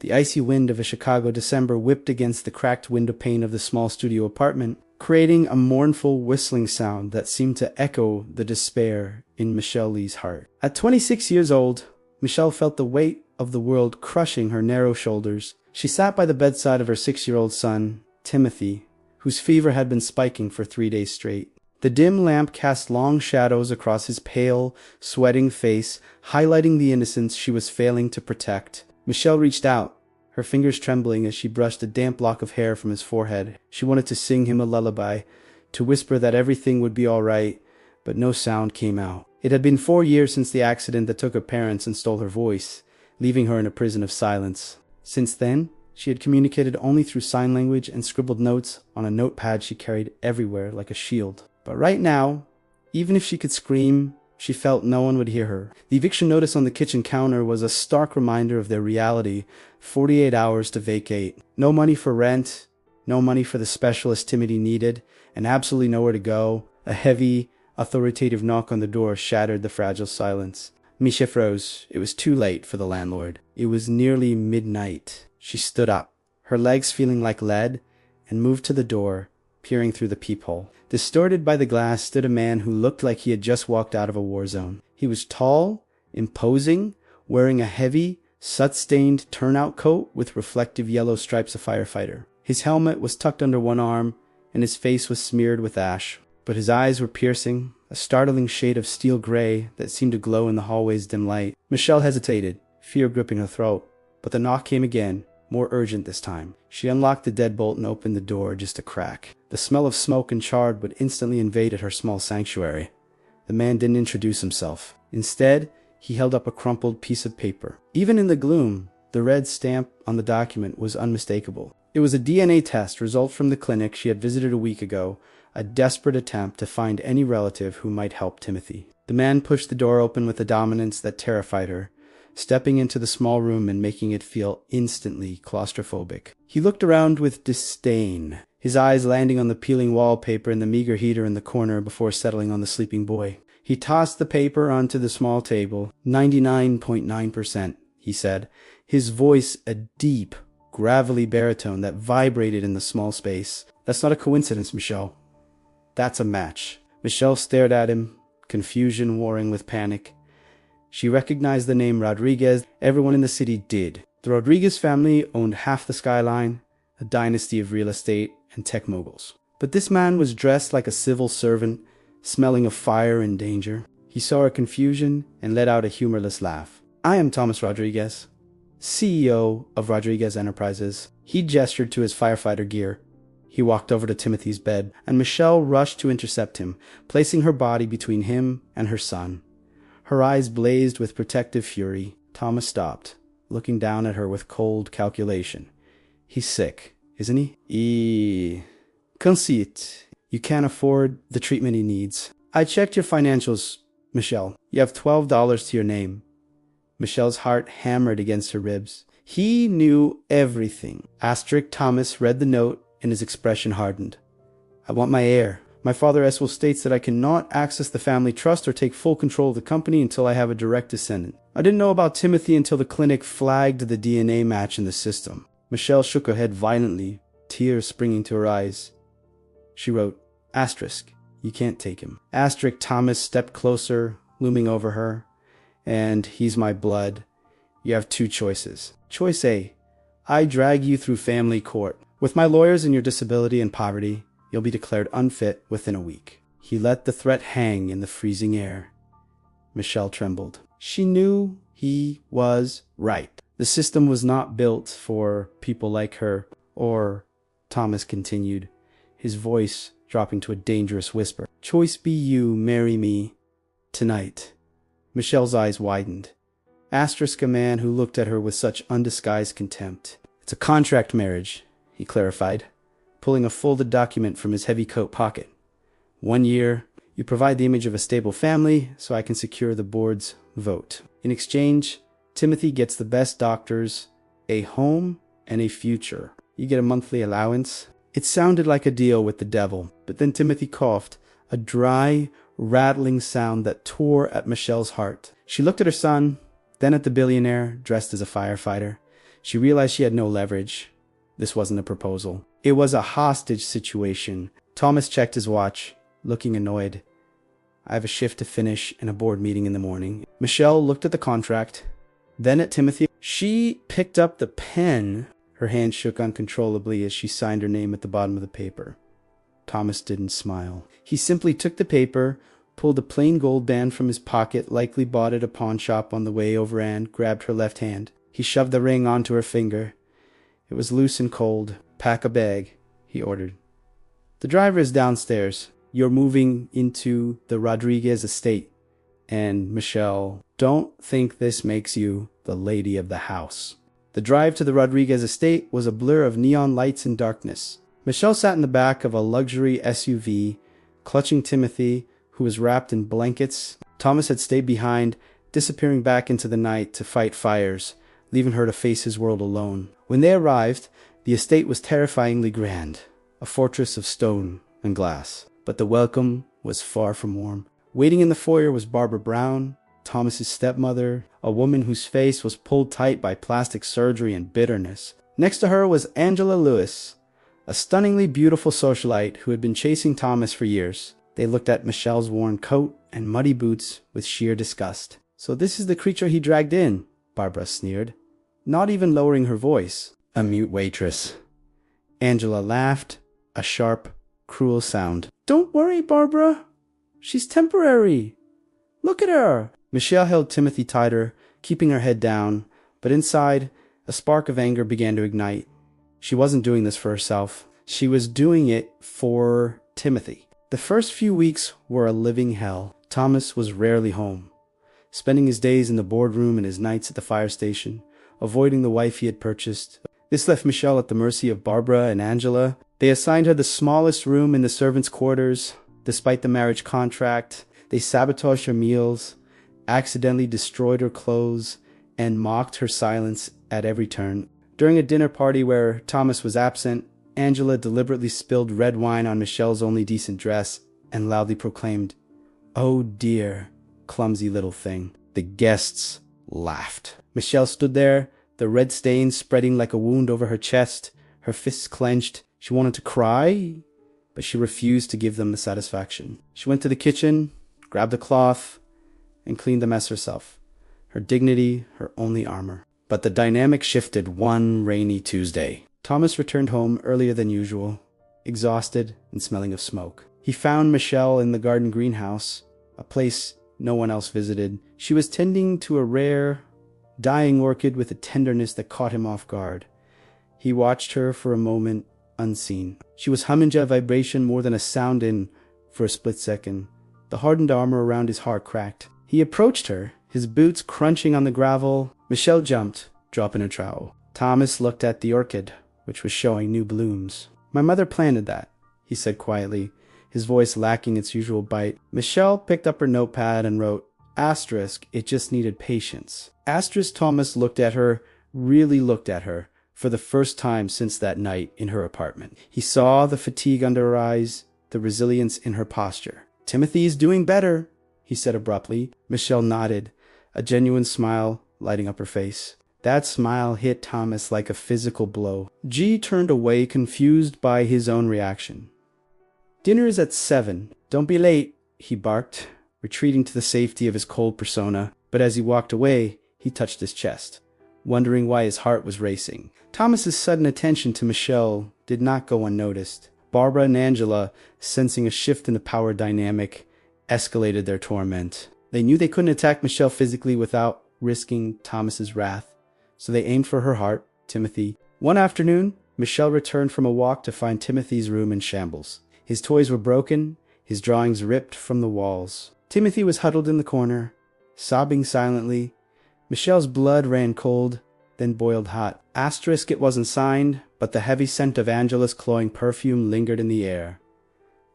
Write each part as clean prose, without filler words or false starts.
The icy wind of a Chicago December whipped against the cracked window pane of the small studio apartment, creating a mournful whistling sound that seemed to echo the despair in Michelle Lee's heart. At 26 years old, Michelle felt the weight of the world crushing her narrow shoulders. She sat by the bedside of her 6-year-old son, Timothy, whose fever had been spiking for 3 days straight. The dim lamp cast long shadows across his pale, sweating face, highlighting the innocence she was failing to protect. Michelle reached out, her fingers trembling as she brushed a damp lock of hair from his forehead. She wanted to sing him a lullaby, to whisper that everything would be all right, but no sound came out. It had been 4 years since the accident that took her parents and stole her voice, leaving her in a prison of silence. Since then, she had communicated only through sign language and scribbled notes on a notepad she carried everywhere like a shield. But right now, even if she could scream, she felt no one would hear her. The eviction notice on the kitchen counter was a stark reminder of their reality: 48 hours to vacate. No money for rent, no money for the specialist Timothy needed, and absolutely nowhere to go. A heavy, authoritative knock on the door shattered the fragile silence. Misha froze. It was too late for the landlord. It was nearly midnight. She stood up, her legs feeling like lead, and moved to the door, peering through the peephole. Distorted by the glass stood a man who looked like he had just walked out of a war zone. He was tall, imposing, wearing a heavy, soot-stained turnout coat with reflective yellow stripes of Firefighter. His helmet was tucked under one arm, and his face was smeared with ash. But his eyes were piercing, a startling shade of steel gray that seemed to glow in the hallway's dim light. Michelle hesitated, fear gripping her throat. But the knock came again, more urgent this time. She unlocked the deadbolt and opened the door just a crack. The smell of smoke and charred would instantly invaded her small sanctuary. The man didn't introduce himself. Instead, he held up a crumpled piece of paper. Even in the gloom, the red stamp on the document was unmistakable. It was a DNA test result from the clinic she had visited a week ago, a desperate attempt to find any relative who might help Timothy. The man pushed the door open with a dominance that terrified her, stepping into the small room and making it feel instantly claustrophobic. He looked around with disdain, his eyes landing on the peeling wallpaper and the meager heater in the corner before settling on the sleeping boy. He tossed the paper onto the small table. 99.9%, he said, his voice a deep, gravelly baritone that vibrated in the small space. That's not a coincidence, Michelle. That's a match. Michelle stared at him, confusion warring with panic. She recognized the name Rodriguez. Everyone in the city did. The Rodriguez family owned half the skyline, a dynasty of real estate and tech moguls. But this man was dressed like a civil servant, smelling of fire and danger. He saw her confusion and let out a humorless laugh. I am Thomas Rodriguez, CEO of Rodriguez Enterprises. He gestured to his firefighter gear. He walked over to Timothy's bed, and Michelle rushed to intercept him, placing her body between him and her son. Her eyes blazed with protective fury. Thomas stopped, looking down at her with cold calculation. He's sick, isn't he? Conceit. You can't afford the treatment he needs. I checked your financials, Michelle. You have $12 to your name. Michelle's heart hammered against her ribs. He knew everything. Thomas read the note, and his expression hardened. I want my heir. My father will states that I cannot access the family trust or take full control of the company until I have a direct descendant. I didn't know about Timothy until the clinic flagged the DNA match in the system. Michelle shook her head violently, tears springing to her eyes. She wrote, you can't take him. Thomas stepped closer, looming over her. And he's my blood. You have two choices. Choice A, I drag you through family court. With my lawyers and your disability and poverty, you'll be declared unfit within a week. He let the threat hang in the freezing air. Michelle trembled. She knew he was right. The system was not built for people like her. Or, Thomas continued, his voice dropping to a dangerous whisper. Choice B, you marry me tonight. Michelle's eyes widened. A man who looked at her with such undisguised contempt. It's a contract marriage, he clarified, pulling a folded document from his heavy coat pocket. 1 year, you provide the image of a stable family so I can secure the board's vote. In exchange, Timothy gets the best doctors, a home, and a future. You get a monthly allowance. It sounded like a deal with the devil, but then Timothy coughed, a dry, rattling sound that tore at Michelle's heart. She looked at her son, then at the billionaire dressed as a firefighter. She realized she had no leverage. This wasn't a proposal. It was a hostage situation. Thomas checked his watch, looking annoyed. I have a shift to finish and a board meeting in the morning. Michelle looked at the contract, then at Timothy. She picked up the pen. Her hand shook uncontrollably as she signed her name at the bottom of the paper. Thomas didn't smile. He simply took the paper, pulled a plain gold band from his pocket, likely bought at a pawn shop on the way over, and grabbed her left hand. He shoved the ring onto her finger. It was loose and cold. Pack a bag, he ordered. The driver is downstairs. You're moving into the Rodriguez estate. And Michelle, don't think this makes you the lady of the house. The drive to the Rodriguez estate was a blur of neon lights and darkness. Michelle sat in the back of a luxury SUV, clutching Timothy, who was wrapped in blankets. Thomas had stayed behind, disappearing back into the night to fight fires, leaving her to face his world alone. When they arrived, the estate was terrifyingly grand, a fortress of stone and glass. But the welcome was far from warm. Waiting in the foyer was Barbara Brown, Thomas's stepmother, a woman whose face was pulled tight by plastic surgery and bitterness. Next to her was Angela Lewis, a stunningly beautiful socialite who had been chasing Thomas for years. They looked at Michelle's worn coat and muddy boots with sheer disgust. So this is the creature he dragged in, Barbara sneered, not even lowering her voice. A mute waitress. Angela laughed, a sharp, cruel sound. Don't worry, Barbara. She's temporary. Look at her. Michelle held Timothy tighter, keeping her head down, but inside, a spark of anger began to ignite. She wasn't doing this for herself. She was doing it for Timothy. The first few weeks were a living hell. Thomas was rarely home, spending his days in the boardroom and his nights at the fire station, avoiding the wife he had purchased. This left Michelle at the mercy of Barbara and Angela. They assigned her the smallest room in the servants' quarters. Despite the marriage contract, they sabotaged her meals, accidentally destroyed her clothes, and mocked her silence at every turn. During a dinner party where Thomas was absent, Angela deliberately spilled red wine on Michelle's only decent dress and loudly proclaimed, "Oh dear, clumsy little thing." The guests laughed. Michelle stood there, the red stains spreading like a wound over her chest, her fists clenched. She wanted to cry, but she refused to give them the satisfaction. She went to the kitchen, grabbed a cloth, and cleaned the mess herself, her dignity her only armor. But the dynamic shifted one rainy Tuesday. Thomas returned home earlier than usual, exhausted and smelling of smoke. He found Michelle in the garden greenhouse, a place no one else visited. She was tending to a rare, dying orchid with a tenderness that caught him off guard. He watched her for a moment, unseen. She was humming a vibration more than a sound in for a split second. The hardened armor around his heart cracked. He approached her, his boots crunching on the gravel. Michelle jumped, dropping her trowel. Thomas looked at the orchid, which was showing new blooms. "My mother planted that," he said quietly, his voice lacking its usual bite. Michelle picked up her notepad and wrote, "Asterisk, it just needed patience." Asterisk. Thomas looked at her, really looked at her, for the first time since that night in her apartment. He saw the fatigue under her eyes, the resilience in her posture. "Timothy is doing better," he said abruptly. Michelle nodded, a genuine smile lighting up her face. That smile hit Thomas like a physical blow. G turned away, confused by his own reaction. "Dinner is at 7. Don't be late," he barked, retreating to the safety of his cold persona. But as he walked away, he touched his chest, wondering why his heart was racing. Thomas's sudden attention to Michelle did not go unnoticed. Barbara and Angela, sensing a shift in the power dynamic, escalated their torment. They knew they couldn't attack Michelle physically without risking Thomas's wrath, so they aimed for her heart, Timothy. One afternoon, Michelle returned from a walk to find Timothy's room in shambles. His toys were broken, his drawings ripped from the walls. Timothy was huddled in the corner, sobbing silently. Michelle's blood ran cold, then boiled hot. Asterisk, it wasn't signed, but the heavy scent of Angela's cloying perfume lingered in the air.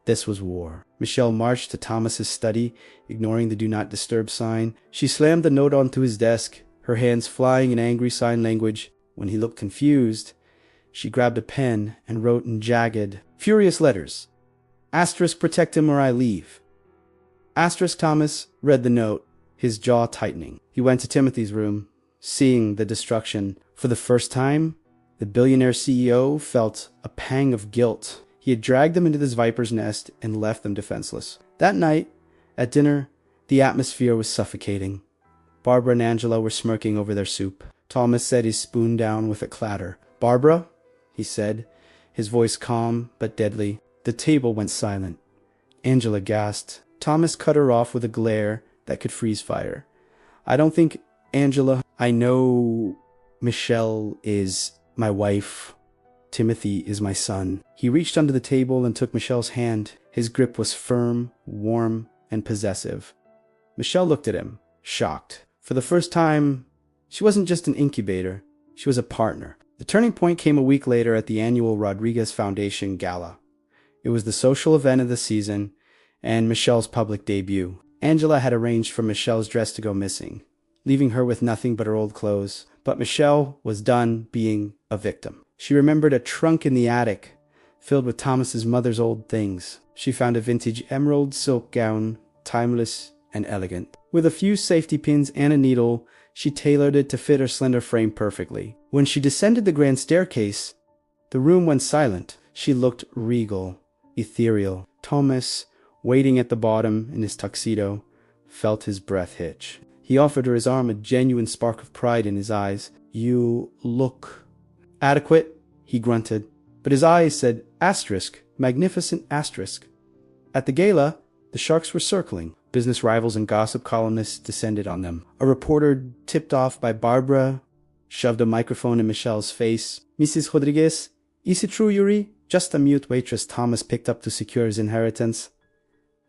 This was war. Michelle marched to Thomas's study, ignoring the do not disturb sign. She slammed the note onto his desk, her hands flying in angry sign language. When he looked confused, she grabbed a pen and wrote in jagged, furious letters, "Asterisk, protect him or I leave." Asterisk. Thomas read the note, his jaw tightening. He went to Timothy's room, seeing the destruction. For the first time, the billionaire CEO felt a pang of guilt. He had dragged them into this viper's nest and left them defenseless. That night, at dinner, the atmosphere was suffocating. Barbara and Angela were smirking over their soup. Thomas set his spoon down with a clatter. "Barbara," he said, his voice calm but deadly. The table went silent. Angela gasped. Thomas cut her off with a glare that could freeze fire. "I don't think, Angela, I know Michelle is my wife. Timothy is my son." He reached under the table and took Michelle's hand. His grip was firm, warm, and possessive. Michelle looked at him, shocked. For the first time, she wasn't just an incubator, she was a partner. The turning point came a week later at the annual Rodriguez Foundation Gala. It was the social event of the season and Michelle's public debut. Angela had arranged for Michelle's dress to go missing, leaving her with nothing but her old clothes. But Michelle was done being a victim. She remembered a trunk in the attic filled with Thomas's mother's old things. She found a vintage emerald silk gown, timeless and elegant. With a few safety pins and a needle, she tailored it to fit her slender frame perfectly. When she descended the grand staircase, the room went silent. She looked regal, ethereal. Thomas, waiting at the bottom in his tuxedo, felt his breath hitch. He offered her his arm, a genuine spark of pride in his eyes. "You look adequate," he grunted. But his eyes said asterisk, magnificent asterisk. At the gala, the sharks were circling. Business rivals and gossip columnists descended on them. A reporter, tipped off by Barbara, shoved a microphone in Michelle's face. "Mrs. Rodriguez, is it true, Yuri?" Just a mute waitress Thomas picked up to secure his inheritance.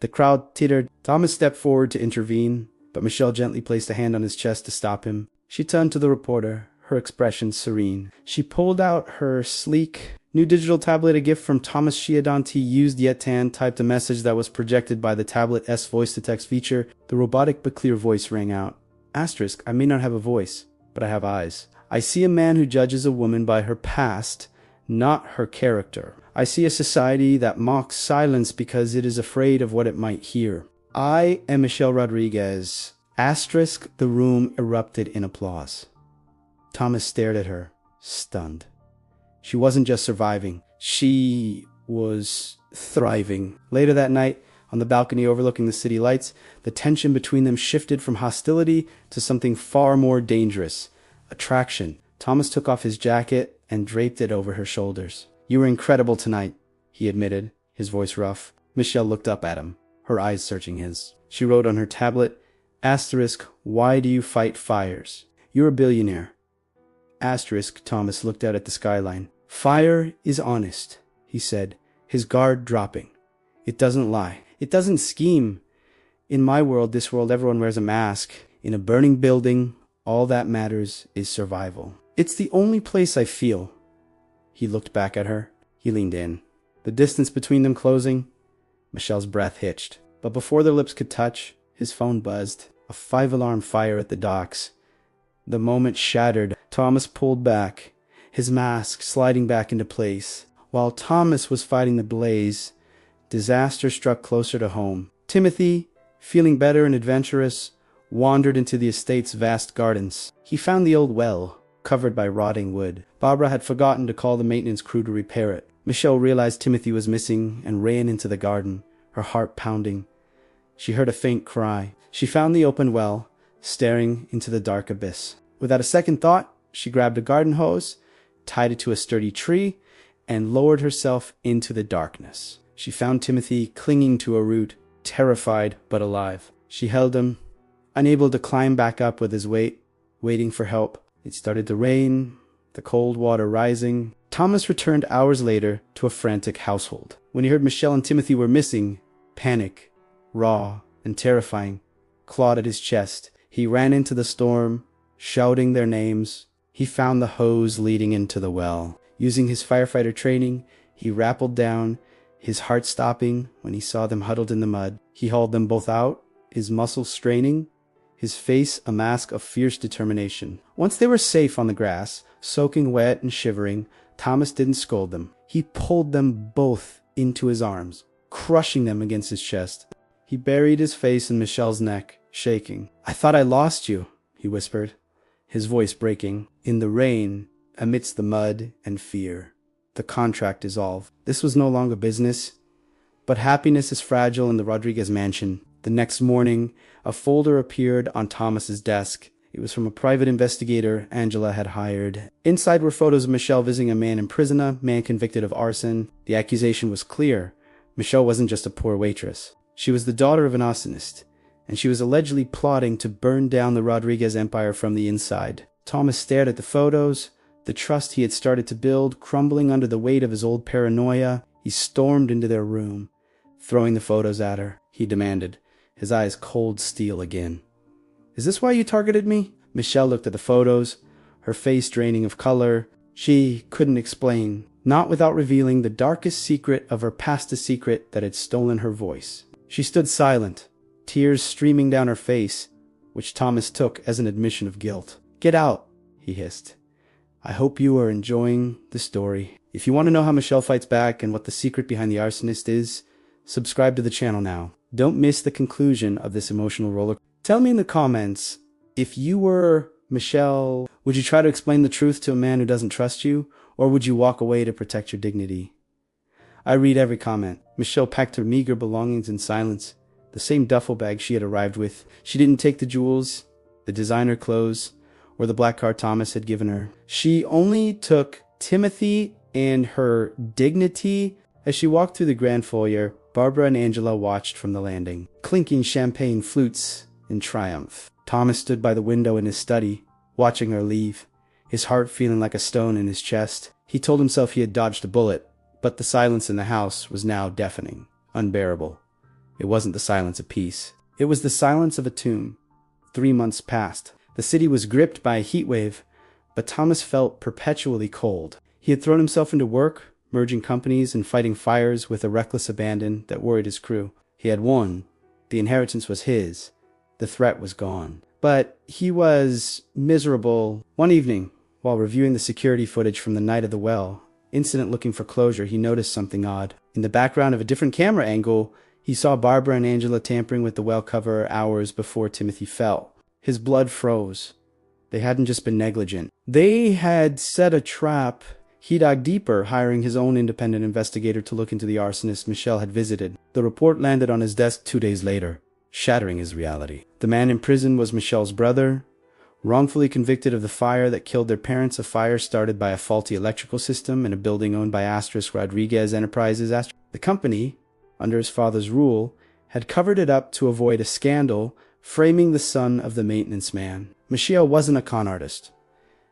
The crowd tittered. Thomas stepped forward to intervene, but Michelle gently placed a hand on his chest to stop him. She turned to the reporter, her expression serene. She pulled out her sleek new digital tablet, a gift from Thomas Shiadanti, used yet tan, typed a message that was projected by the tablet's voice-to-text feature. The robotic but clear voice rang out. Asterisk, I may not have a voice, but I have eyes. I see a man who judges a woman by her past, not her character. I see a society that mocks silence because it is afraid of what it might hear. I am Michelle Rodriguez. Asterisk, the room erupted in applause. Thomas stared at her, stunned. She wasn't just surviving. She was thriving. Later that night, on the balcony overlooking the city lights, the tension between them shifted from hostility to something far more dangerous. Attraction. Thomas took off his jacket and draped it over her shoulders. "You were incredible tonight," he admitted, his voice rough. Michelle looked up at him, her eyes searching his. She wrote on her tablet, asterisk, why do you fight fires? You're a billionaire. Asterisk, Thomas looked out at the skyline. Fire is honest, he said, his guard dropping. It doesn't lie. It doesn't scheme. In my world, this world, everyone wears a mask. In a burning building, all that matters is survival. It's the only place I feel. He looked back at her. He leaned in. The distance between them closing. Michelle's breath hitched. But before their lips could touch, his phone buzzed. A 5-alarm fire at the docks. The moment shattered. Thomas pulled back, his mask sliding back into place. While Thomas was fighting the blaze, disaster struck closer to home. Timothy, feeling better and adventurous, wandered into the estate's vast gardens. He found the old well, covered by rotting wood. Barbara had forgotten to call the maintenance crew to repair it. Michelle realized Timothy was missing and ran into the garden, her heart pounding. She heard a faint cry. She found the open well, staring into the dark abyss. Without a second thought, she grabbed a garden hose, tied it to a sturdy tree, and lowered herself into the darkness. She found Timothy clinging to a root, terrified but alive. She held him, unable to climb back up with his weight, waiting for help. It started to rain, the cold water rising. Thomas returned hours later to a frantic household. When he heard Michelle and Timothy were missing, panic, raw and terrifying, clawed at his chest. He ran into the storm, shouting their names. He found the hose leading into the well. Using his firefighter training, he rappelled down, his heart stopping when he saw them huddled in the mud. He hauled them both out, his muscles straining, his face a mask of fierce determination. Once they were safe on the grass, soaking wet and shivering, Thomas didn't scold them. He pulled them both into his arms, crushing them against his chest. He buried his face in Michelle's neck, shaking. I thought I lost you, he whispered, his voice breaking. In the rain, amidst the mud and fear, the contract dissolved. This was no longer business, but happiness is fragile in the Rodriguez mansion. The next morning, a folder appeared on Thomas's desk. It was from a private investigator Angela had hired. Inside were photos of Michelle visiting a man in prison, a man convicted of arson. The accusation was clear. Michelle wasn't just a poor waitress. She was the daughter of an arsonist, and she was allegedly plotting to burn down the Rodriguez empire from the inside. Thomas stared at the photos, the trust he had started to build crumbling under the weight of his old paranoia. He stormed into their room, throwing the photos at her. He demanded, his eyes cold steel again. "Is this why you targeted me?" Michelle looked at the photos, her face draining of color. She couldn't explain, not without revealing the darkest secret of her past, a secret that had stolen her voice. She stood silent, tears streaming down her face, which Thomas took as an admission of guilt. "Get out," he hissed. "I hope you are enjoying the story. If you want to know how Michelle fights back and what the secret behind the arsonist is, subscribe to the channel now. Don't miss the conclusion of this emotional roller. Tell me in the comments, if you were Michelle, would you try to explain the truth to a man who doesn't trust you, or would you walk away to protect your dignity? I read every comment. Michelle packed her meager belongings in silence, the same duffel bag she had arrived with. She didn't take the jewels, the designer clothes, or the black car Thomas had given her. She only took Timothy and her dignity. As she walked through the grand foyer, Barbara and Angela watched from the landing, clinking champagne flutes in triumph. Thomas stood by the window in his study, watching her leave, his heart feeling like a stone in his chest. He told himself he had dodged a bullet, but the silence in the house was now deafening, unbearable. It wasn't the silence of peace. It was the silence of a tomb. 3 months passed. The city was gripped by a heat wave, but Thomas felt perpetually cold. He had thrown himself into work, merging companies and fighting fires with a reckless abandon that worried his crew. He had won. The inheritance was his. The threat was gone. But he was miserable. One evening, while reviewing the security footage from the night of the well, incident looking for closure, he noticed something odd. In the background of a different camera angle, he saw Barbara and Angela tampering with the well cover hours before Timothy fell. His blood froze. They hadn't just been negligent. They had set a trap. He dug deeper, hiring his own independent investigator to look into the arsonist Michelle had visited. The report landed on his desk 2 days later, shattering his reality. The man in prison was Michelle's brother, wrongfully convicted of the fire that killed their parents, a fire started by a faulty electrical system in a building owned by Rodriguez Enterprises. The company, under his father's rule, had covered it up to avoid a scandal, framing the son of the maintenance man. Michelle wasn't a con artist.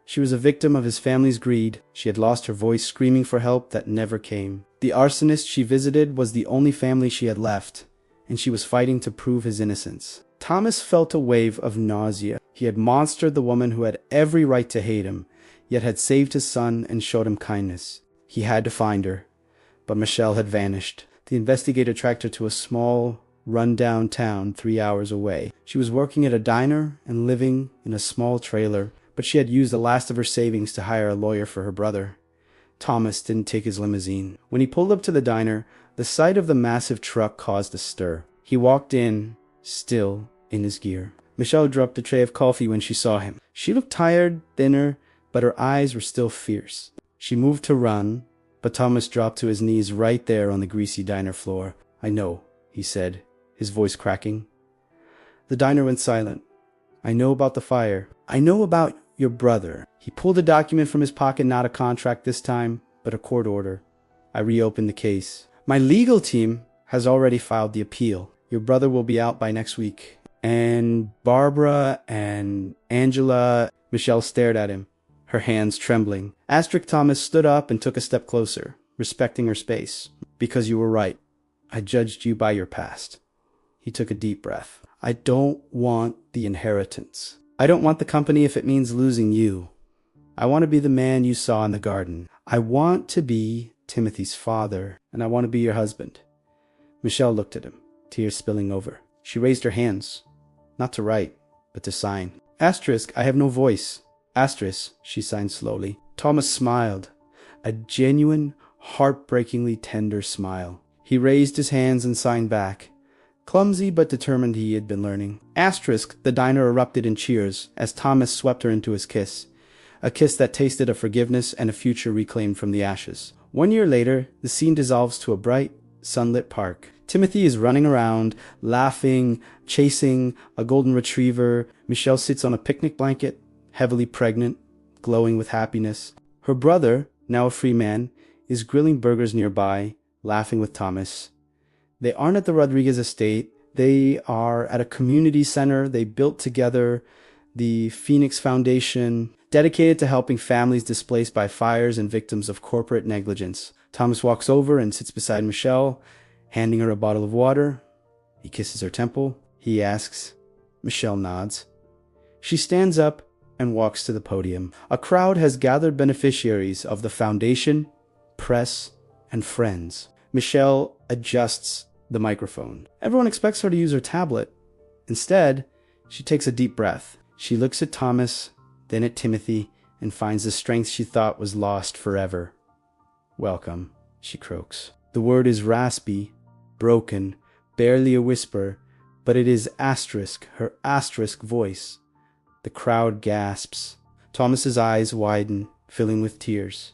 She was a victim of his family's greed. She had lost her voice screaming for help that never came. The arsonist she visited was the only family she had left, and she was fighting to prove his innocence. Thomas felt a wave of nausea. He had monstered the woman who had every right to hate him, yet had saved his son and showed him kindness. He had to find her, but Michelle had vanished. The investigator tracked her to a small, run-down town 3 hours away. She was working at a diner and living in a small trailer, but she had used the last of her savings to hire a lawyer for her brother. Thomas didn't take his limousine. When he pulled up to the diner, the sight of the massive truck caused a stir. He walked in, still in his gear. Michelle dropped a tray of coffee when she saw him. She looked tired, thinner, but her eyes were still fierce. She moved to run, but Thomas dropped to his knees right there on the greasy diner floor. "I know," he said, his voice cracking. The diner went silent. "I know about the fire. I know about your brother." He pulled a document from his pocket, not a contract this time, but a court order. "I reopened the case. My legal team has already filed the appeal. Your brother will be out by next week." And Barbara and Angela... Michelle stared at him, her hands trembling. Thomas stood up and took a step closer, respecting her space. "Because you were right. I judged you by your past." He took a deep breath. "I don't want the inheritance. I don't want the company if it means losing you. I want to be the man you saw in the garden. I want to be Timothy's father, and I want to be your husband." Michelle looked at him, tears spilling over. She raised her hands, not to write, but to sign. "I have no voice." She signed slowly. Thomas smiled, a genuine, heartbreakingly tender smile. He raised his hands and signed back. Clumsy but determined, he had been learning. Asterisk, the diner erupted in cheers as Thomas swept her into his kiss. A kiss that tasted of forgiveness and a future reclaimed from the ashes. 1 year later, the scene dissolves to a bright, sunlit park. Timothy is running around, laughing, chasing a golden retriever. Michelle sits on a picnic blanket, heavily pregnant, glowing with happiness. Her brother, now a free man, is grilling burgers nearby, laughing with Thomas. They aren't at the Rodriguez estate. They are at a community center they built together, the Phoenix Foundation, dedicated to helping families displaced by fires and victims of corporate negligence. Thomas walks over and sits beside Michelle, handing her a bottle of water. He kisses her temple. He asks. Michelle nods. She stands up and walks to the podium. A crowd has gathered beneficiaries of the foundation, press, and friends. Michelle adjusts the microphone. Everyone expects her to use her tablet. Instead, she takes a deep breath. She looks at Thomas, then at Timothy, and finds the strength she thought was lost forever. "Welcome," she croaks. The word is raspy, broken, barely a whisper, but it is asterisk, her asterisk voice. The crowd gasps. Thomas's eyes widen, filling with tears.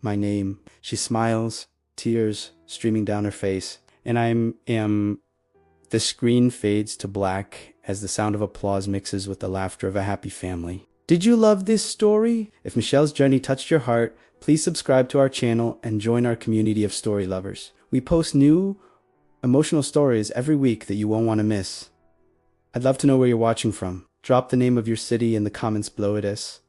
"My name." She smiles, tears streaming down her face. "And I am." The screen fades to black as the sound of applause mixes with the laughter of a happy family. Did you love this story? If Michelle's journey touched your heart, please subscribe to our channel and join our community of story lovers. We post new, emotional stories every week that you won't want to miss. I'd love to know where you're watching from. Drop the name of your city in the comments below at us.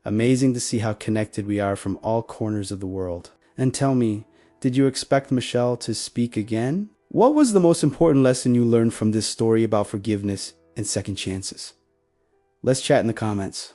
Amazing to see how connected we are from all corners of the world. And tell me, did you expect Michelle to speak again? What was the most important lesson you learned from this story about forgiveness and second chances? Let's chat in the comments.